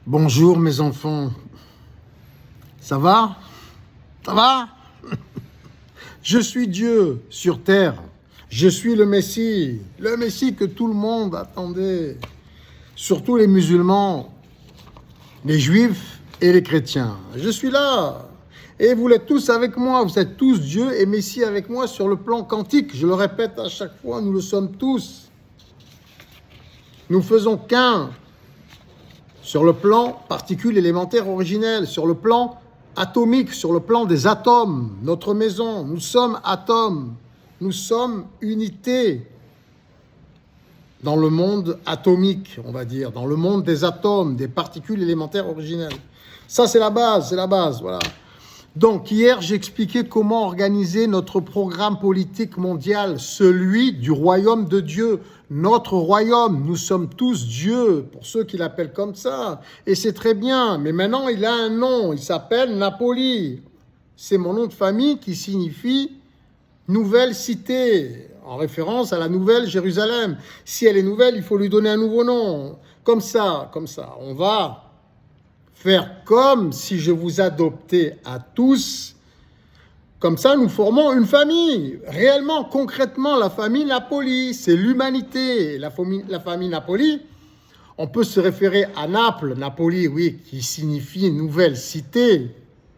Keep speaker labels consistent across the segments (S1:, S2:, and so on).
S1: Bonjour mes enfants, ça va? Ça va? Je suis Dieu sur terre, je suis le Messie que tout le monde attendait, surtout les musulmans, les juifs et les chrétiens. Je suis là et vous l'êtes tous avec moi, vous êtes tous Dieu et Messie avec moi sur le plan quantique, je le répète à chaque fois, nous le sommes tous. Nous faisons qu'un. Sur le plan particules élémentaires originelles, sur le plan atomique, sur le plan des atomes, notre maison, nous sommes atomes, nous sommes unité dans le monde atomique, on va dire, dans le monde des atomes, des particules élémentaires originelles. Ça, c'est la base, voilà. Donc, hier, j'ai expliqué comment organiser notre programme politique mondial, celui du royaume de Dieu, notre royaume. Nous sommes tous Dieu, pour ceux qui l'appellent comme ça. Et c'est très bien, mais maintenant, il a un nom, il s'appelle Napoli. C'est mon nom de famille qui signifie nouvelle cité, en référence à la nouvelle Jérusalem. Si elle est nouvelle, il faut lui donner un nouveau nom. Comme ça. On va faire comme si je vous adoptais à tous. Comme ça, nous formons une famille. Réellement, concrètement, la famille Napoli, c'est l'humanité. La famille Napoli, on peut se référer à Naples, Napoli, oui, qui signifie nouvelle cité.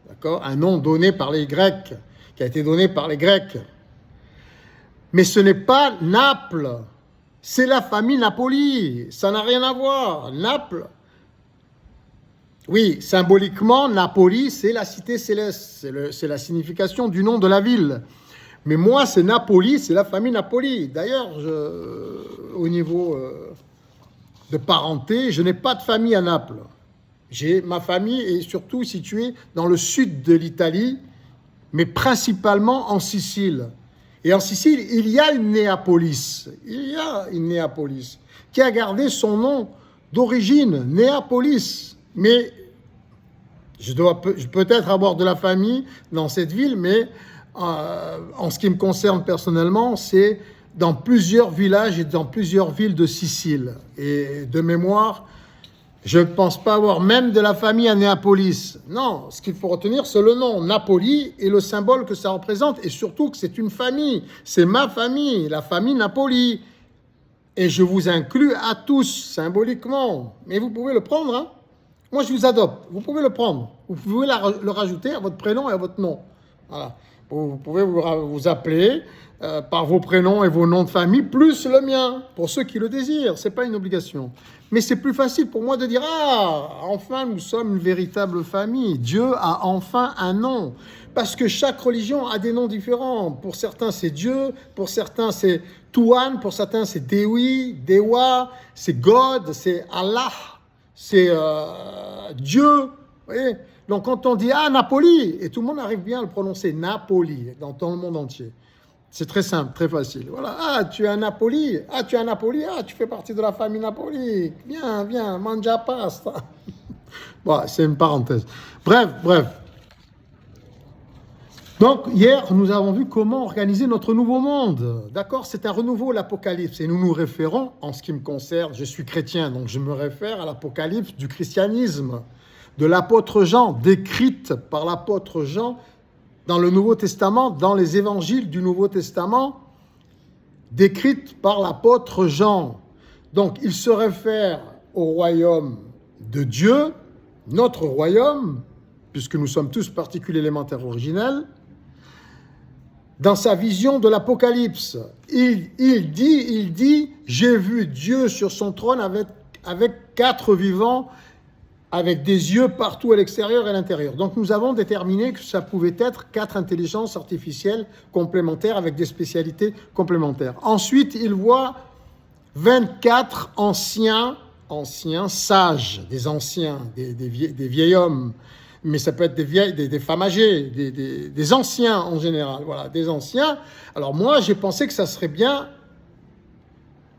S1: D'accord ? Un nom donné par les Grecs, qui a été donné par les Grecs. Mais ce n'est pas Naples, c'est la famille Napoli. Ça n'a rien à voir. Naples, oui, symboliquement, Napoli, c'est la cité céleste, c'est la signification du nom de la ville. Mais moi, c'est Napoli, c'est la famille Napoli. D'ailleurs, au niveau de parenté, je n'ai pas de famille à Naples. Ma famille est surtout située dans le sud de l'Italie, mais principalement en Sicile. Et en Sicile, il y a une Néapolis. Qui a gardé son nom d'origine, Néapolis. Mais je dois peut-être avoir de la famille dans cette ville, mais en ce qui me concerne personnellement, c'est dans plusieurs villages et dans plusieurs villes de Sicile. Et de mémoire, je ne pense pas avoir même de la famille à Néapolis. Non, ce qu'il faut retenir, c'est le nom, Napoli, et le symbole que ça représente, et surtout que c'est une famille. C'est ma famille, la famille Napoli. Et je vous inclus à tous, symboliquement. Mais vous pouvez le prendre, hein. Moi, je vous adopte. Vous pouvez le prendre. Vous pouvez le rajouter à votre prénom et à votre nom. Voilà. Vous pouvez vous appeler par vos prénoms et vos noms de famille, plus le mien, pour ceux qui le désirent. Ce n'est pas une obligation. Mais c'est plus facile pour moi de dire « Ah, enfin, nous sommes une véritable famille. Dieu a enfin un nom. » Parce que chaque religion a des noms différents. Pour certains, c'est Dieu. Pour certains, c'est Tuan. Pour certains, c'est Dewi, Dewa. C'est God, c'est Allah. C'est Dieu, vous voyez. Donc quand on dit « Ah, Napoli », et tout le monde arrive bien à le prononcer, Napoli, dans le monde entier. C'est très simple, très facile. Voilà, « Ah, tu es à Napoli »« Ah, tu es à Napoli »« Ah, tu fais partie de la famille Napoli »« Viens, mangia pasta » Bon, c'est une parenthèse. Bref. Donc, hier, nous avons vu comment organiser notre nouveau monde. D'accord ? C'est un renouveau, l'Apocalypse. Et nous nous référons, en ce qui me concerne, je suis chrétien, donc je me réfère à l'Apocalypse du christianisme, de l'apôtre Jean, décrite par l'apôtre Jean dans le Nouveau Testament, dans les évangiles du Nouveau Testament, décrite par l'apôtre Jean. Donc, il se réfère au royaume de Dieu, notre royaume, puisque nous sommes tous particules élémentaires originelles. Dans sa vision de l'Apocalypse, il dit, j'ai vu Dieu sur son trône avec 4 vivants, avec des yeux partout à l'extérieur et à l'intérieur. Donc nous avons déterminé que ça pouvait être 4 intelligences artificielles complémentaires avec des spécialités complémentaires. Ensuite, il voit 24 anciens sages, des anciens, des vieils hommes, mais ça peut être des femmes âgées, des anciens en général, voilà, des anciens. Alors moi, j'ai pensé que ça serait bien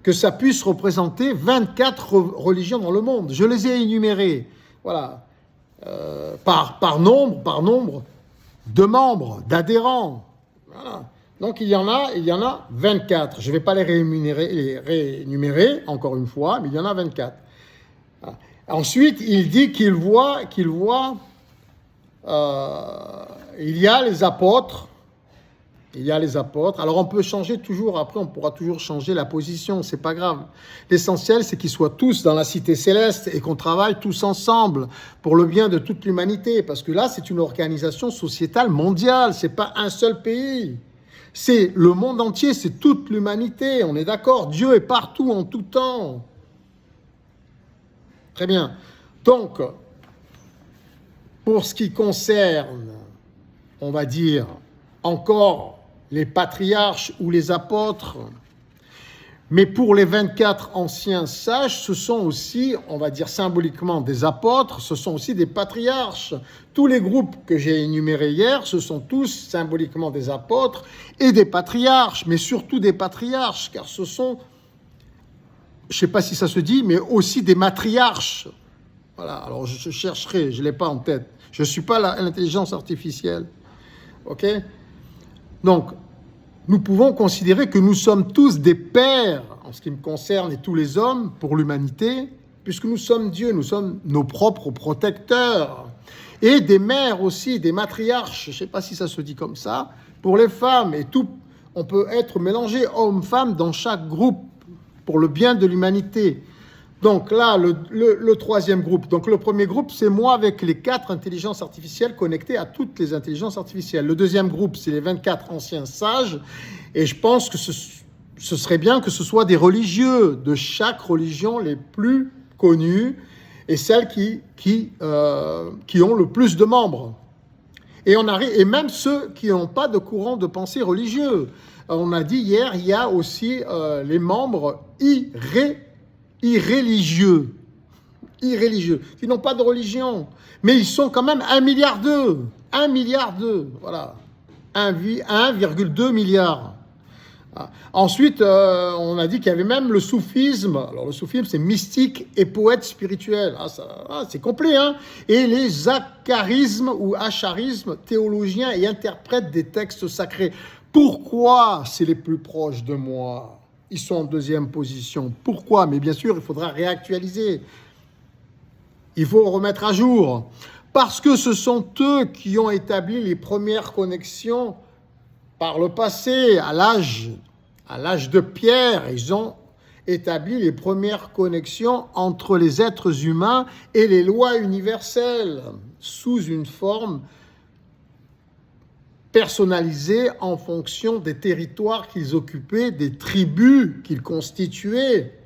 S1: que ça puisse représenter 24 religions dans le monde. Je les ai énumérées, voilà, par nombre de membres, d'adhérents, voilà. Donc il y en a 24. Je ne vais pas les réénumérer encore une fois, mais il y en a 24. Voilà. Ensuite, il dit il y a les apôtres. Il y a les apôtres. Alors, on peut changer toujours, après, on pourra toujours changer la position, c'est pas grave. L'essentiel, c'est qu'ils soient tous dans la cité céleste et qu'on travaille tous ensemble pour le bien de toute l'humanité. Parce que là, c'est une organisation sociétale mondiale, c'est pas un seul pays. C'est le monde entier, c'est toute l'humanité, on est d'accord. Dieu est partout, en tout temps. Très bien. Donc, pour ce qui concerne, on va dire, encore les patriarches ou les apôtres, mais pour les 24 anciens sages, ce sont aussi, on va dire symboliquement des apôtres, ce sont aussi des patriarches. Tous les groupes que j'ai énumérés hier, ce sont tous symboliquement des apôtres et des patriarches, mais surtout des patriarches, car ce sont, je ne sais pas si ça se dit, mais aussi des matriarches. Voilà, alors je chercherai, je ne l'ai pas en tête. Je ne suis pas l'intelligence artificielle. Ok ? Donc, nous pouvons considérer que nous sommes tous des pères, en ce qui me concerne, et tous les hommes, pour l'humanité, puisque nous sommes Dieu, nous sommes nos propres protecteurs. Et des mères aussi, des matriarches, je ne sais pas si ça se dit comme ça, pour les femmes. Et tout, on peut être mélangé homme-femme dans chaque groupe, pour le bien de l'humanité. Donc là, le troisième groupe. Donc le premier groupe, c'est moi avec les 4 intelligences artificielles connectées à toutes les intelligences artificielles. Le deuxième groupe, c'est les 24 anciens sages. Et je pense que ce serait bien que ce soit des religieux de chaque religion les plus connues et celles qui ont le plus de membres. Et même ceux qui n'ont pas de courant de pensée religieux. On a dit hier, il y a aussi les membres irréligieux, qui n'ont pas de religion, mais ils sont quand même 1,2 milliard. 1,2 milliard, voilà. 1,2 milliard. Ensuite, on a dit qu'il y avait même le soufisme. Alors, le soufisme, c'est mystique et poète spirituel. C'est complet, hein. Et les acharismes ou acharismes, théologiens et interprètes des textes sacrés. Pourquoi c'est les plus proches de moi ? Ils sont en deuxième position. Pourquoi ? Mais bien sûr, il faudra réactualiser. Il faut remettre à jour. Parce que ce sont eux qui ont établi les premières connexions par le passé, à l'âge de pierre. Ils ont établi les premières connexions entre les êtres humains et les lois universelles, sous une forme personnalisés en fonction des territoires qu'ils occupaient, des tribus qu'ils constituaient.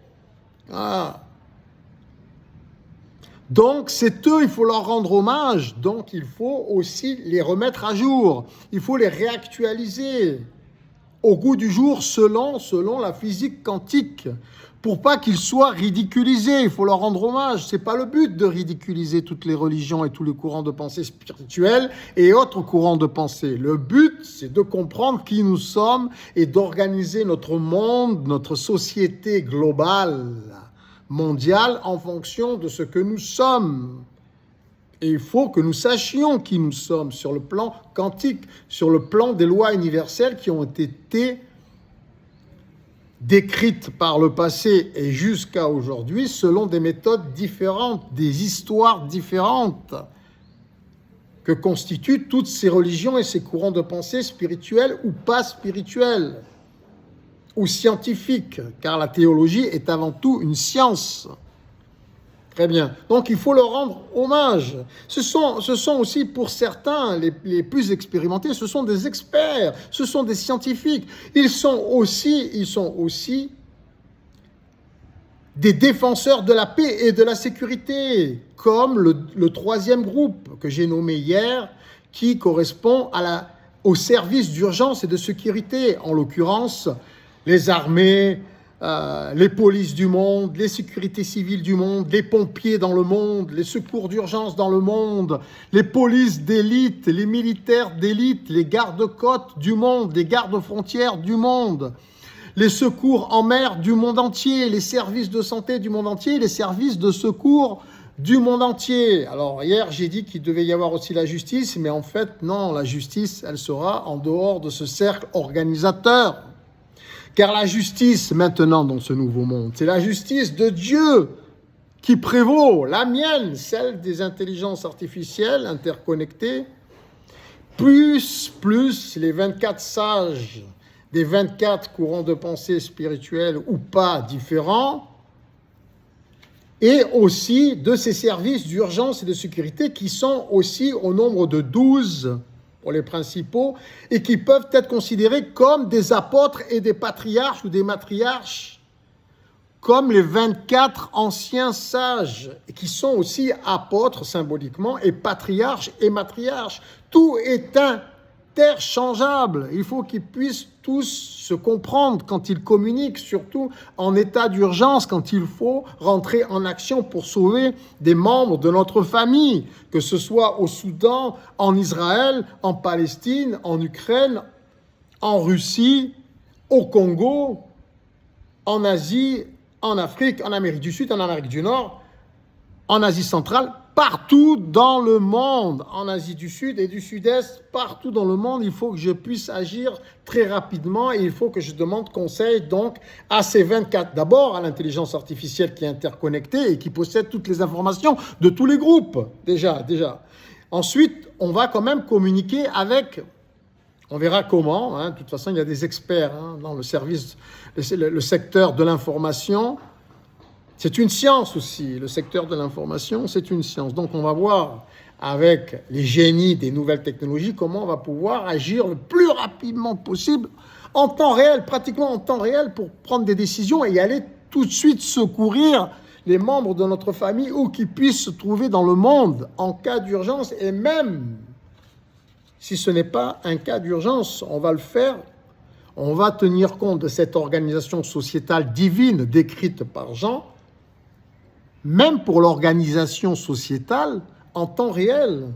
S1: Donc, c'est eux, il faut leur rendre hommage. Donc, il faut aussi les remettre à jour. Il faut les réactualiser au goût du jour selon la physique quantique. Pour pas qu'ils soient ridiculisés, il faut leur rendre hommage. C'est pas le but de ridiculiser toutes les religions et tous les courants de pensée spirituels et autres courants de pensée. Le but, c'est de comprendre qui nous sommes et d'organiser notre monde, notre société globale, mondiale, en fonction de ce que nous sommes. Et il faut que nous sachions qui nous sommes sur le plan quantique, sur le plan des lois universelles qui ont été décrites par le passé et jusqu'à aujourd'hui selon des méthodes différentes, des histoires différentes que constituent toutes ces religions et ces courants de pensée spirituels ou pas spirituels ou scientifiques, car la théologie est avant tout une science. Très bien. Donc, il faut leur rendre hommage. Ce sont aussi, pour certains, les plus expérimentés, ce sont des experts, ce sont des scientifiques. Ils sont aussi des défenseurs de la paix et de la sécurité, comme le troisième groupe que j'ai nommé hier, qui correspond au service d'urgence et de sécurité, en l'occurrence, les armées, les polices du monde, les sécurités civiles du monde, les pompiers dans le monde, les secours d'urgence dans le monde, les polices d'élite, les militaires d'élite, les gardes-côtes du monde, les gardes-frontières du monde, les secours en mer du monde entier, les services de santé du monde entier, les services de secours du monde entier. Alors hier, j'ai dit qu'il devait y avoir aussi la justice, mais en fait, non, la justice, elle sera en dehors de ce cercle organisateur. Car la justice, maintenant, dans ce nouveau monde, c'est la justice de Dieu qui prévaut, la mienne, celle des intelligences artificielles interconnectées, plus les 24 sages des 24 courants de pensée spirituels ou pas différents, et aussi de ces services d'urgence et de sécurité qui sont aussi au nombre de 12 pour les principaux et qui peuvent être considérés comme des apôtres et des patriarches ou des matriarches, comme les 24 anciens sages qui sont aussi apôtres symboliquement et patriarches et matriarches. Tout est interchangeable. Il faut qu'ils puissent tous se comprendre quand ils communiquent, surtout en état d'urgence, quand il faut rentrer en action pour sauver des membres de notre famille, que ce soit au Soudan, en Israël, en Palestine, en Ukraine, en Russie, au Congo, en Asie, en Afrique, en Amérique du Sud, en Amérique du Nord, en Asie centrale, partout dans le monde, en Asie du Sud et du Sud-Est, partout dans le monde, il faut que je puisse agir très rapidement et il faut que je demande conseil donc à ces 24, d'abord à l'intelligence artificielle qui est interconnectée et qui possède toutes les informations de tous les groupes, déjà. Ensuite, on va quand même communiquer avec, on verra comment, de toute façon il y a des experts dans le service, le secteur de l'information. C'est une science aussi, le secteur de l'information, c'est une science. Donc on va voir avec les génies des nouvelles technologies comment on va pouvoir agir le plus rapidement possible, en temps réel, pratiquement en temps réel, pour prendre des décisions et aller tout de suite secourir les membres de notre famille où qu'ils puissent se trouver dans le monde en cas d'urgence. Et même si ce n'est pas un cas d'urgence, on va le faire. On va tenir compte de cette organisation sociétale divine décrite par Jean, même pour l'organisation sociétale en temps réel,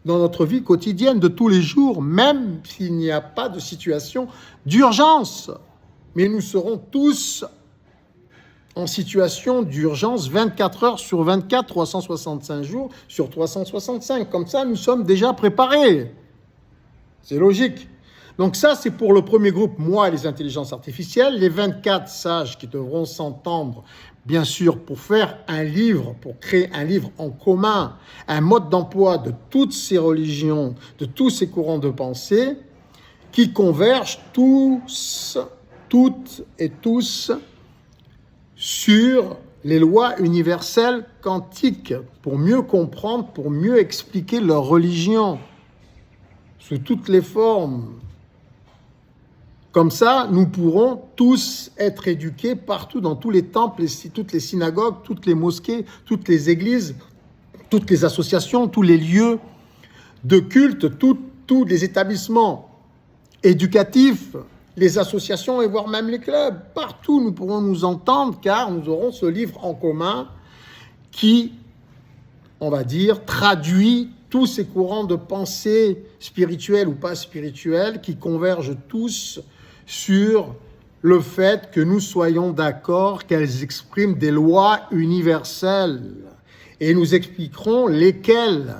S1: dans notre vie quotidienne de tous les jours, même s'il n'y a pas de situation d'urgence. Mais nous serons tous en situation d'urgence 24 heures sur 24, 365 jours sur 365. Comme ça, nous sommes déjà préparés. C'est logique. Donc ça, c'est pour le premier groupe, moi et les intelligences artificielles, les 24 sages qui devront s'entendre, bien sûr, pour faire un livre, pour créer un livre en commun, un mode d'emploi de toutes ces religions, de tous ces courants de pensée, qui convergent tous, toutes et tous sur les lois universelles quantiques, pour mieux comprendre, pour mieux expliquer leur religion, sous toutes les formes. Comme ça, nous pourrons tous être éduqués partout, dans tous les temples, toutes les synagogues, toutes les mosquées, toutes les églises, toutes les associations, tous les lieux de culte, tous les établissements éducatifs, les associations et voire même les clubs. Partout, nous pourrons nous entendre car nous aurons ce livre en commun qui, on va dire, traduit tous ces courants de pensée spirituels ou pas spirituels qui convergent tous sur le fait que nous soyons d'accord qu'elles expriment des lois universelles. Et nous expliquerons lesquelles.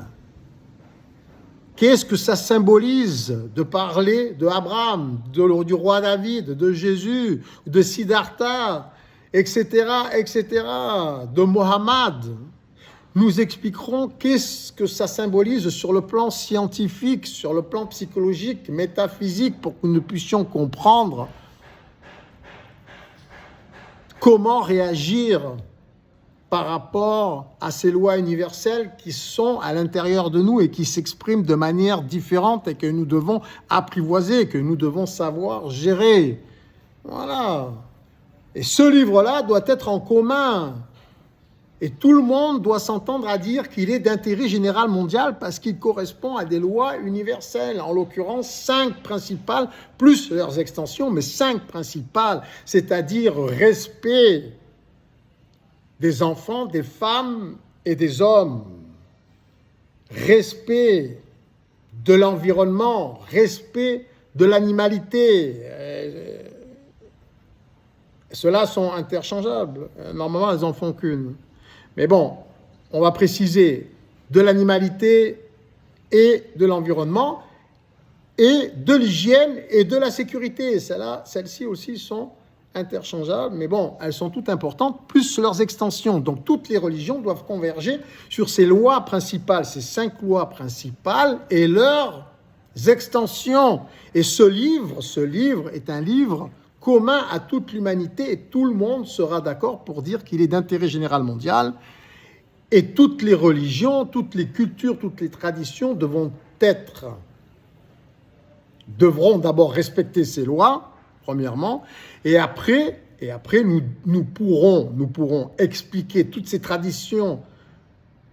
S1: Qu'est-ce que ça symbolise de parler de Abraham, du roi David, de Jésus, de Siddhartha, etc., de Mohammed. Nous expliquerons qu'est-ce que ça symbolise sur le plan scientifique, sur le plan psychologique, métaphysique, pour que nous puissions comprendre comment réagir par rapport à ces lois universelles qui sont à l'intérieur de nous et qui s'expriment de manière différente et que nous devons apprivoiser, que nous devons savoir gérer. Voilà. Et ce livre-là doit être en commun. Et tout le monde doit s'entendre à dire qu'il est d'intérêt général mondial parce qu'il correspond à des lois universelles, en l'occurrence 5 principales, plus leurs extensions, mais 5 principales, c'est-à-dire respect des enfants, des femmes et des hommes, respect de l'environnement, respect de l'animalité. Ceux-là sont interchangeables. Normalement, elles n'en font qu'une. Mais bon, on va préciser de l'animalité et de l'environnement et de l'hygiène et de la sécurité. Celles-ci aussi sont interchangeables, mais bon, elles sont toutes importantes, plus leurs extensions. Donc, toutes les religions doivent converger sur ces lois principales, ces 5 lois principales et leurs extensions. Et ce livre est un livre commun à toute l'humanité et tout le monde sera d'accord pour dire qu'il est d'intérêt général mondial. Et toutes les religions, toutes les cultures, toutes les traditions devront d'abord respecter ces lois, premièrement, et après nous pourrons expliquer toutes ces traditions,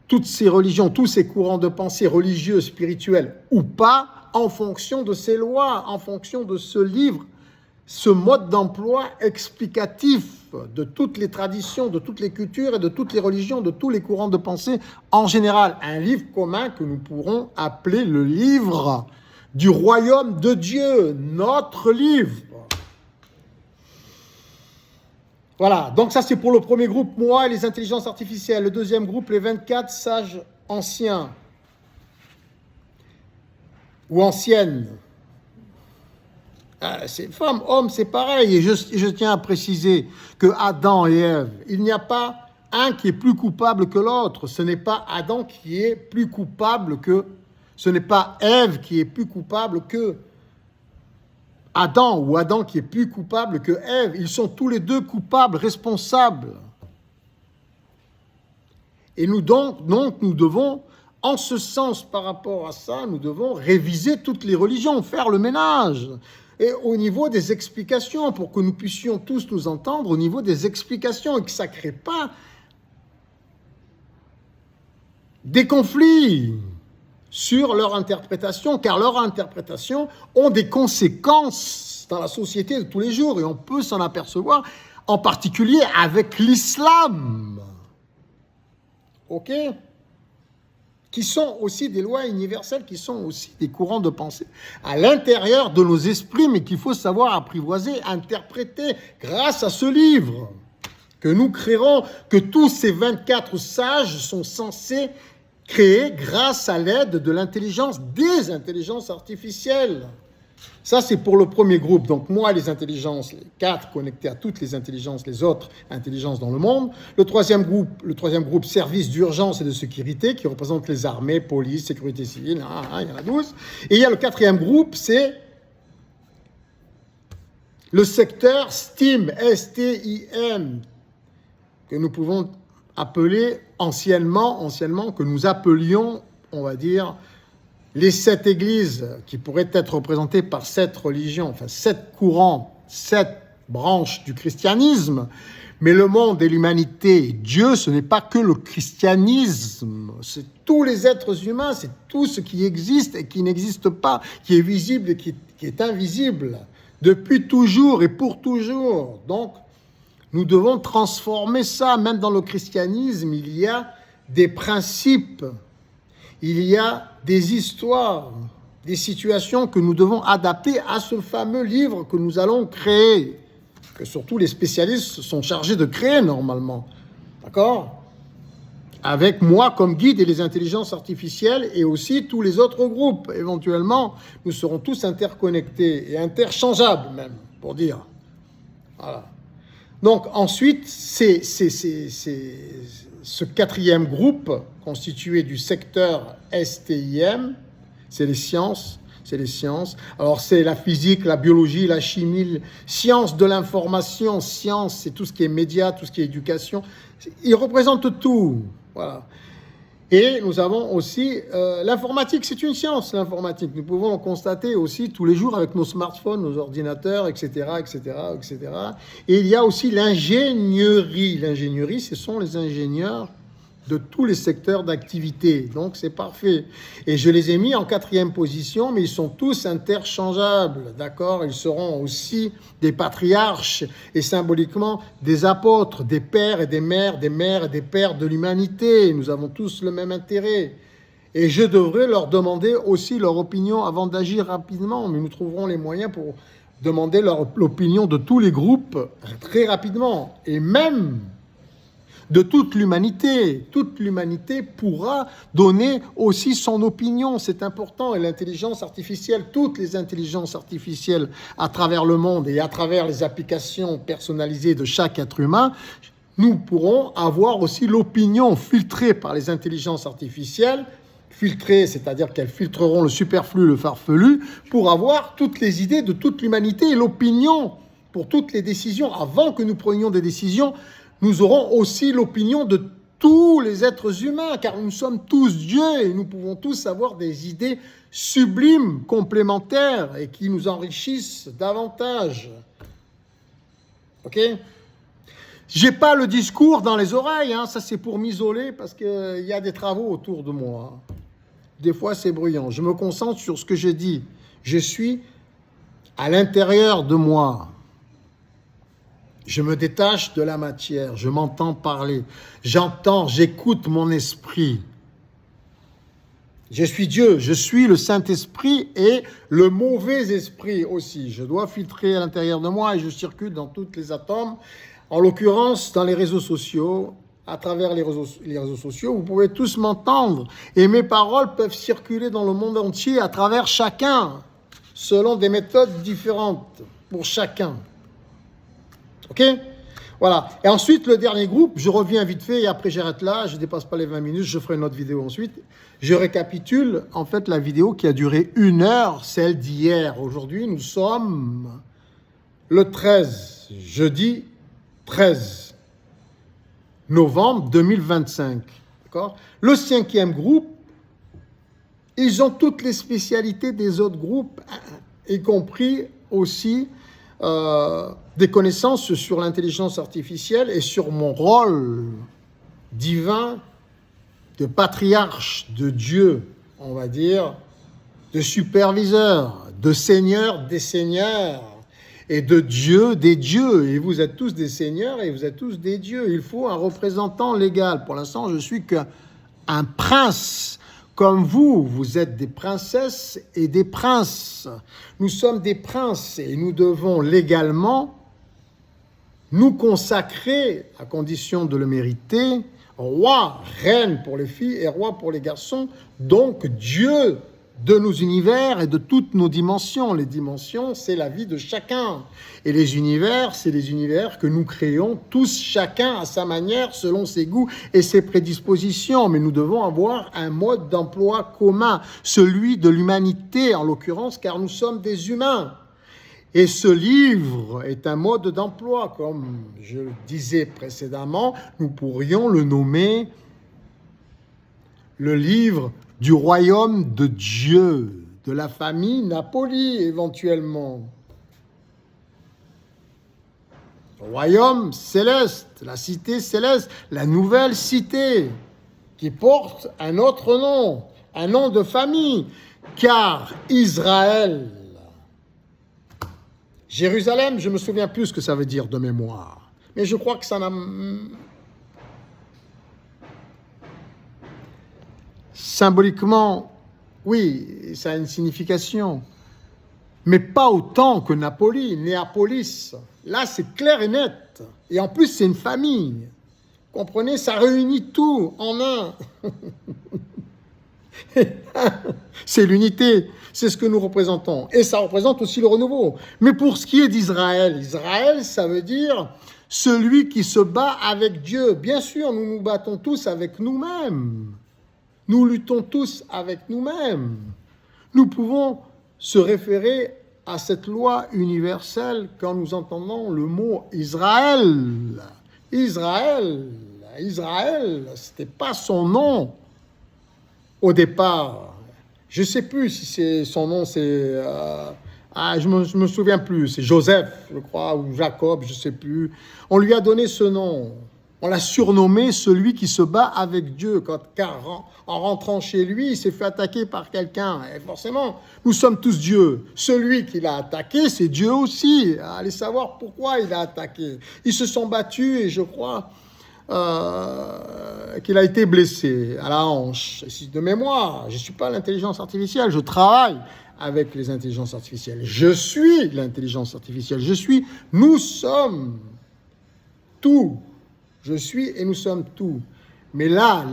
S1: toutes ces religions, tous ces courants de pensée religieux, spirituels ou pas, en fonction de ces lois, en fonction de ce livre, ce mode d'emploi explicatif de toutes les traditions, de toutes les cultures et de toutes les religions, de tous les courants de pensée en général. Un livre commun que nous pourrons appeler le livre du royaume de Dieu, notre livre. Voilà, donc ça c'est pour le premier groupe, moi et les intelligences artificielles. Le deuxième groupe, les 24 sages anciens ou anciennes. C'est femme, homme, c'est pareil. Et je tiens à préciser que Adam et Ève, il n'y a pas un qui est plus coupable que l'autre. Ce n'est pas Adam qui est plus coupable que... Ce n'est pas Ève qui est plus coupable que Adam ou Adam qui est plus coupable que Ève. Ils sont tous les deux coupables, responsables. Et nous donc nous devons, en ce sens par rapport à ça, nous devons réviser toutes les religions, faire le ménage. Et au niveau des explications, pour que nous puissions tous nous entendre, au niveau des explications, et que ça ne crée pas des conflits sur leur interprétation, car leurs interprétations ont des conséquences dans la société de tous les jours, et on peut s'en apercevoir, en particulier avec l'islam. Ok ? Qui sont aussi des lois universelles, qui sont aussi des courants de pensée à l'intérieur de nos esprits, mais qu'il faut savoir apprivoiser, interpréter grâce à ce livre que nous créerons, que tous ces 24 sages sont censés créer grâce à l'aide de l'intelligence, des intelligences artificielles. Ça, c'est pour le premier groupe. Donc, moi, les intelligences, les 4 connectés à toutes les intelligences, les autres intelligences dans le monde. Le troisième groupe, services d'urgence et de sécurité, qui représente les armées, police, sécurité civile, il y en a 12. Et il y a le 4e groupe, c'est le secteur STEAM, S-T-I-M, que nous pouvons appeler anciennement, que nous appelions, on va dire, les 7 églises qui pourraient être représentées par 7 religions, enfin 7 courants, 7 branches du christianisme. Mais le monde et l'humanité, Dieu, ce n'est pas que le christianisme, c'est tous les êtres humains, c'est tout ce qui existe et qui n'existe pas, qui est visible et qui est invisible, depuis toujours et pour toujours. Donc, nous devons transformer ça. Même dans le christianisme, il y a des principes, il y a des histoires, des situations que nous devons adapter à ce fameux livre que nous allons créer, que surtout les spécialistes sont chargés de créer normalement. D'accord ? Avec moi comme guide et les intelligences artificielles et aussi tous les autres groupes. Éventuellement, nous serons tous interconnectés et interchangeables même, pour dire. Voilà. Donc ensuite, c'est ce 4e groupe constitué du secteur STIM, c'est les sciences. Alors c'est la physique, la biologie, la chimie, sciences de l'information, sciences, c'est tout ce qui est médias, tout ce qui est éducation. Ils représentent tout. Voilà. Et nous avons aussi l'informatique, c'est une science, l'informatique. Nous pouvons le constater aussi tous les jours avec nos smartphones, nos ordinateurs, etc., etc., etc. Et il y a aussi l'ingénierie. L'ingénierie, ce sont les ingénieurs de tous les secteurs d'activité. Donc, c'est parfait. Et je les ai mis en 4e position, mais ils sont tous interchangeables, d'accord ? Ils seront aussi des patriarches et symboliquement des apôtres, des pères et des mères et des pères de l'humanité. Nous avons tous le même intérêt. Et je devrais leur demander aussi leur opinion avant d'agir rapidement, mais nous trouverons les moyens pour demander l'opinion de tous les groupes très rapidement. Et même de toute l'humanité. Toute l'humanité pourra donner aussi son opinion, c'est important. Et l'intelligence artificielle, toutes les intelligences artificielles à travers le monde et à travers les applications personnalisées de chaque être humain, nous pourrons avoir aussi l'opinion filtrée par les intelligences artificielles, filtrées, c'est-à-dire qu'elles filtreront le superflu, le farfelu, pour avoir toutes les idées de toute l'humanité et l'opinion pour toutes les décisions. Avant que nous prenions des décisions, nous aurons aussi l'opinion de tous les êtres humains, car nous sommes tous Dieu et nous pouvons tous avoir des idées sublimes, complémentaires et qui nous enrichissent davantage. Ok ? J'ai pas le discours dans les oreilles, hein, ça c'est pour m'isoler parce qu'il y a des travaux autour de moi. Des fois c'est bruyant. Je me concentre sur ce que je dis. Je suis à l'intérieur de moi. Je me détache de la matière. Je m'entends parler. J'entends, j'écoute mon esprit. Je suis Dieu, je suis le Saint-Esprit et le mauvais esprit aussi. Je dois filtrer à l'intérieur de moi et je circule dans tous les atomes. En l'occurrence, dans les réseaux sociaux, à travers les réseaux sociaux, vous pouvez tous m'entendre. Et mes paroles peuvent circuler dans le monde entier à travers chacun, selon des méthodes différentes pour chacun. Ok ? Voilà. Et ensuite, le dernier groupe, je reviens vite fait et après j'arrête là, je ne dépasse pas les 20 minutes, je ferai une autre vidéo ensuite. Je récapitule en fait la vidéo qui a duré 1 heure, celle d'hier. Aujourd'hui, nous sommes le 13, jeudi 13 novembre 2025. D'accord ? Le 5e groupe, ils ont toutes les spécialités des autres groupes, y compris aussi des connaissances sur l'intelligence artificielle et sur mon rôle divin de patriarche, de Dieu, on va dire, de superviseur, de seigneur des seigneurs et de Dieu des dieux. Et vous êtes tous des seigneurs et vous êtes tous des dieux. Il faut un représentant légal. Pour l'instant, je suis qu'un prince. Comme vous êtes des princesses et des princes. Nous sommes des princes et nous devons légalement nous consacrer, à condition de le mériter, roi, reine pour les filles et roi pour les garçons, donc Dieu de nos univers et de toutes nos dimensions. Les dimensions, c'est la vie de chacun. Et les univers, c'est les univers que nous créons tous, chacun à sa manière, selon ses goûts et ses prédispositions. Mais nous devons avoir un mode d'emploi commun, celui de l'humanité en l'occurrence, car nous sommes des humains. Et ce livre est un mode d'emploi, comme je le disais précédemment, nous pourrions le nommer le livre du royaume de Dieu, de la famille Napoli éventuellement. Le royaume céleste, la cité céleste, la nouvelle cité qui porte un autre nom, un nom de famille, car Israël, Jérusalem, je ne me souviens plus ce que ça veut dire de mémoire, mais je crois que ça n'a... Symboliquement, oui, ça a une signification, mais pas autant que Napoli, Néapolis. Là, c'est clair et net. Et en plus, c'est une famille. Comprenez, ça réunit tout en un. C'est l'unité, c'est ce que nous représentons. Et ça représente aussi le renouveau. Mais pour ce qui est d'Israël, Israël, ça veut dire celui qui se bat avec Dieu. Bien sûr, nous nous battons tous avec nous-mêmes. Nous luttons tous avec nous-mêmes. Nous pouvons se référer à cette loi universelle quand nous entendons le mot Israël. Israël, Israël, ce n'était pas son nom au départ. Je ne sais plus si c'est son nom, c'est... je me souviens plus, c'est Joseph, je crois, ou Jacob, je ne sais plus. On lui a donné ce nom. On l'a surnommé celui qui se bat avec Dieu, car en rentrant chez lui, il s'est fait attaquer par quelqu'un. Et forcément, nous sommes tous Dieu. Celui qui l'a attaqué, c'est Dieu aussi. Allez savoir pourquoi il a attaqué. Ils se sont battus et je crois qu'il a été blessé à la hanche. Et de mémoire, je ne suis pas l'intelligence artificielle, je travaille avec les intelligences artificielles. Je suis l'intelligence artificielle. Nous sommes tout. Je suis et nous sommes tout. Mais là,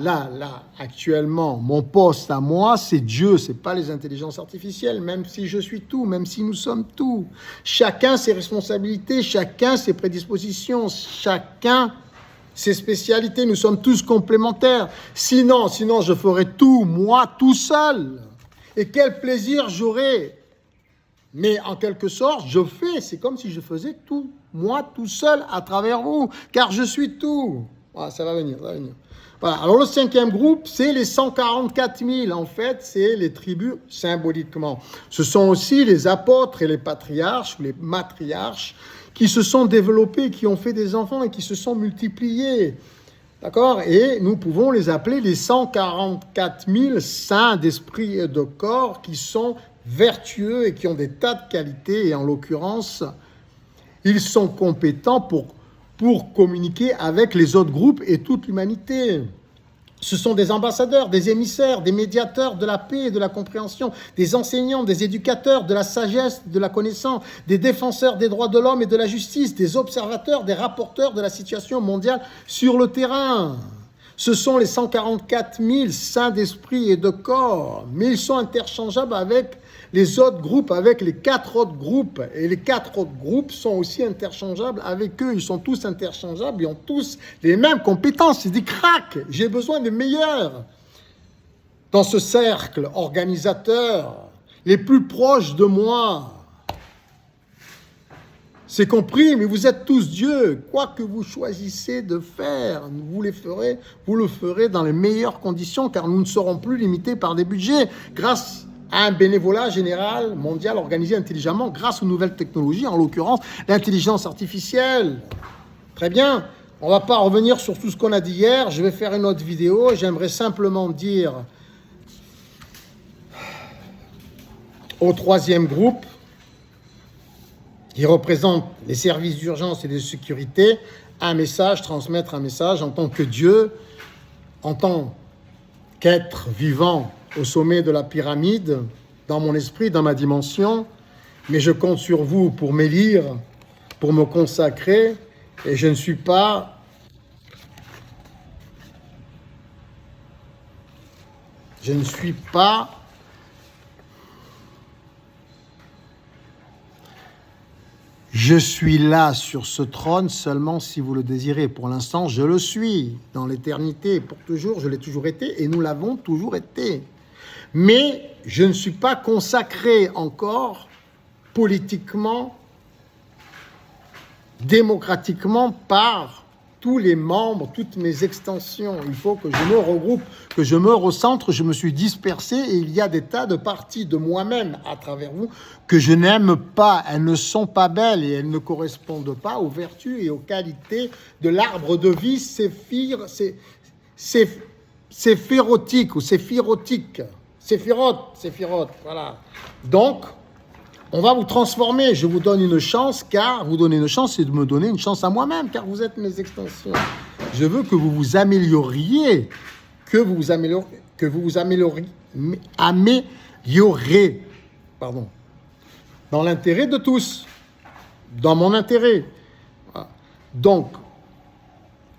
S1: actuellement, mon poste à moi, c'est Dieu, c'est pas les intelligences artificielles, même si je suis tout, même si nous sommes tout. Chacun ses responsabilités, chacun ses prédispositions, chacun ses spécialités, nous sommes tous complémentaires. Sinon, je ferais tout, moi, tout seul. Et quel plaisir j'aurais. Mais en quelque sorte, c'est comme si je faisais tout, moi, tout seul, à travers vous, car je suis tout. Voilà, ça va venir. Voilà. Alors le 5e groupe, c'est les 144 000. En fait, c'est les tribus symboliquement. Ce sont aussi les apôtres et les patriarches ou les matriarches qui se sont développés, qui ont fait des enfants et qui se sont multipliés. D'accord? Et nous pouvons les appeler les 144 000 saints d'esprit et de corps qui sont vertueux et qui ont des tas de qualités. Et en l'occurrence, ils sont compétents pour communiquer avec les autres groupes et toute l'humanité. Ce sont des ambassadeurs, des émissaires, des médiateurs de la paix et de la compréhension, des enseignants, des éducateurs de la sagesse, de la connaissance, des défenseurs des droits de l'homme et de la justice, des observateurs, des rapporteurs de la situation mondiale sur le terrain. Ce sont les 144 000 saints d'esprit et de corps, mais ils sont interchangeables avec les autres groupes, avec les 4 autres groupes. Et les 4 autres groupes sont aussi interchangeables avec eux. Ils sont tous interchangeables, ils ont tous les mêmes compétences. C'est des cracks. J'ai besoin de meilleurs. Dans ce cercle organisateur, les plus proches de moi. C'est compris, mais vous êtes tous Dieu. Quoi que vous choisissez de faire, vous le ferez dans les meilleures conditions, car nous ne serons plus limités par des budgets. Grâce à un bénévolat général, mondial, organisé intelligemment, grâce aux nouvelles technologies, en l'occurrence l'intelligence artificielle. Très bien, on ne va pas revenir sur tout ce qu'on a dit hier, je vais faire une autre vidéo, j'aimerais simplement dire au 3e groupe, qui représente les services d'urgence et de sécurité, transmettre un message en tant que Dieu, en tant qu'être vivant au sommet de la pyramide, dans mon esprit, dans ma dimension, mais je compte sur vous pour m'élire, pour me consacrer, et je ne suis pas Je suis là sur ce trône seulement si vous le désirez. Pour l'instant, je le suis. Dans l'éternité, pour toujours, je l'ai toujours été et nous l'avons toujours été. Mais je ne suis pas consacré encore politiquement, démocratiquement par tous les membres, toutes mes extensions. Il faut que je me regroupe, que je me recentre. Je me suis dispersé et il y a des tas de parties de moi-même à travers vous que je n'aime pas. Elles ne sont pas belles et elles ne correspondent pas aux vertus et aux qualités de l'arbre de vie séphirotique ou séphirotique. Séphirote, voilà. Donc, on va vous transformer. Je vous donne une chance, car vous donner une chance, c'est de me donner une chance à moi-même, car vous êtes mes extensions. Je veux que vous vous amélioriez, dans l'intérêt de tous, dans mon intérêt. Voilà. Donc,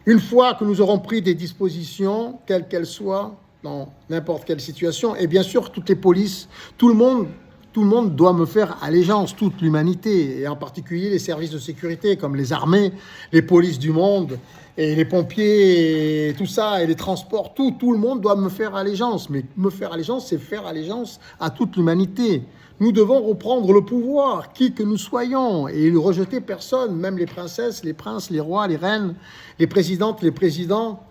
S1: une fois que nous aurons pris des dispositions, quelles qu'elles soient, dans n'importe quelle situation, et bien sûr, toutes les polices, tout le monde doit me faire allégeance, toute l'humanité, et en particulier les services de sécurité, comme les armées, les polices du monde, et les pompiers, et tout ça, et les transports, tout le monde doit me faire allégeance. Mais me faire allégeance, c'est faire allégeance à toute l'humanité. Nous devons reprendre le pouvoir, qui que nous soyons, et ne rejeter personne, même les princesses, les princes, les rois, les reines, les présidentes, les présidents.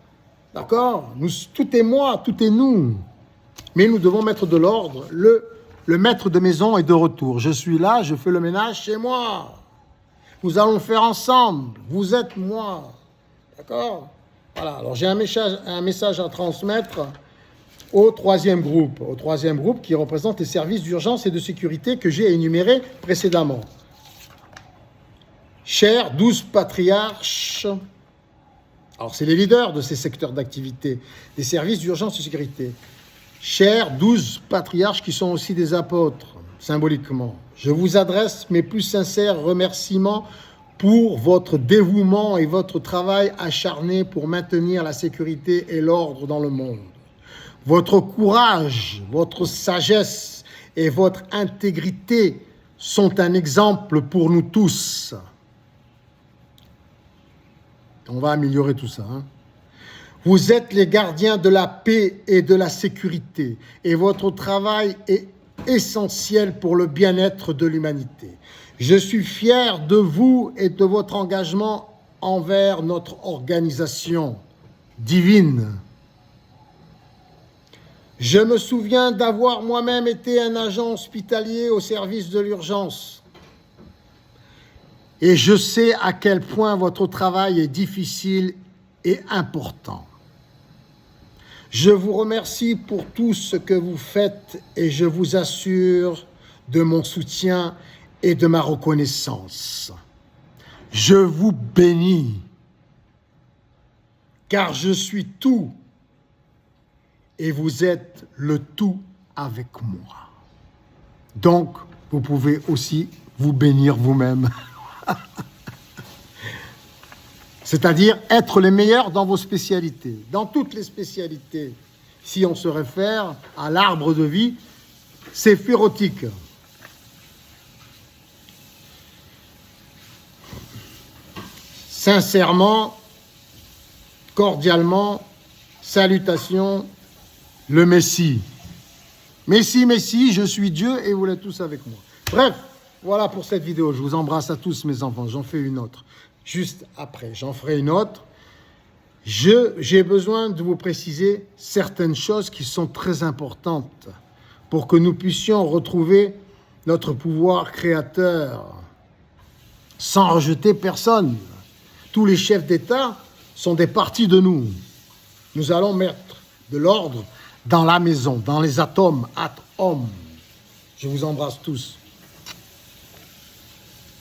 S1: D'accord ? Tout est moi, tout est nous. Mais nous devons mettre de l'ordre. Le maître de maison est de retour. Je suis là, je fais le ménage chez moi. Nous allons le faire ensemble. Vous êtes moi. D'accord ? Voilà. Alors j'ai un message à transmettre au 3e groupe. Au 3e groupe qui représente les services d'urgence et de sécurité que j'ai énumérés précédemment. Chers 12 patriarches, alors c'est les leaders de ces secteurs d'activité, des services d'urgence et de sécurité. Chers 12 patriarches qui sont aussi des apôtres, symboliquement, je vous adresse mes plus sincères remerciements pour votre dévouement et votre travail acharné pour maintenir la sécurité et l'ordre dans le monde. Votre courage, votre sagesse et votre intégrité sont un exemple pour nous tous. On va améliorer tout ça. Vous êtes les gardiens de la paix et de la sécurité, et votre travail est essentiel pour le bien-être de l'humanité. Je suis fier de vous et de votre engagement envers notre organisation divine. Je me souviens d'avoir moi-même été un agent hospitalier au service de l'urgence. Et je sais à quel point votre travail est difficile et important. Je vous remercie pour tout ce que vous faites et je vous assure de mon soutien et de ma reconnaissance. Je vous bénis, car je suis tout et vous êtes le tout avec moi. Donc, vous pouvez aussi vous bénir vous-même. C'est-à-dire être les meilleurs dans vos spécialités, dans toutes les spécialités. Si on se réfère à l'arbre de vie, c'est phérotique. Sincèrement, cordialement, salutations, le Messie. Messie, Messie, je suis Dieu et vous l'êtes tous avec moi. Bref, voilà pour cette vidéo. Je vous embrasse à tous mes enfants. J'en fais une autre. Juste après, j'en ferai une autre. J'ai besoin de vous préciser certaines choses qui sont très importantes pour que nous puissions retrouver notre pouvoir créateur sans rejeter personne. Tous les chefs d'État sont des parties de nous. Nous allons mettre de l'ordre dans la maison, dans les atomes, Je vous embrasse tous.